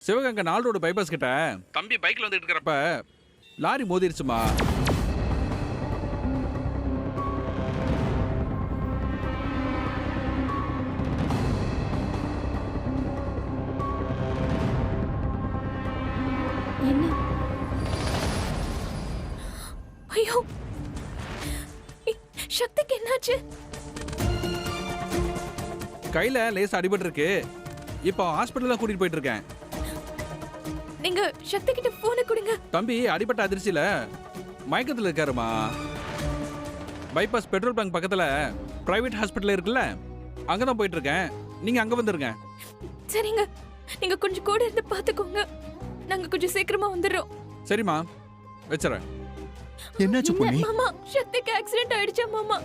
Sivaganga 4 road bypass கிட்ட தம்பி பைக்ல வந்துட்டு இருக்கிறப்ப லாரி மோதிருச்சுமா. என்ன? ஐயோ, சக்திக்கு என்னாச்சு? கையில லேசா அடிபட்டு இருக்கு. இப்போ ஹாஸ்பிட்டல்ல கூட்டிட்டு போயிட்டு இருக்கேன். நீங்க சக்தி கிட்ட போனை கொடுங்க. தம்பி அடிபட்ட அதிர்ச்சியில மயக்கத்துல இருக்காருமா. பைபாஸ் பெட்ரோல் பங்க் பக்கத்துல பிரைவேட் ஹாஸ்பிட்டல் இருக்குல்ல, அங்கதான் போயிட்டு இருக்கேன். நீங்க அங்க வந்துருங்க. சரிங்க, நீங்க கொஞ்சம் கூட இருந்து பாத்துக்கோங்க. நாங்க கொஞ்சம் சீக்கிரமா வந்துடுறோம். சரிம்மா, வச்சுறேன். என்னாச்சு பொன்னி? மாமா, சக்திக்கு ஆக்சிடென்ட் ஆயிடுச்சா மாமா?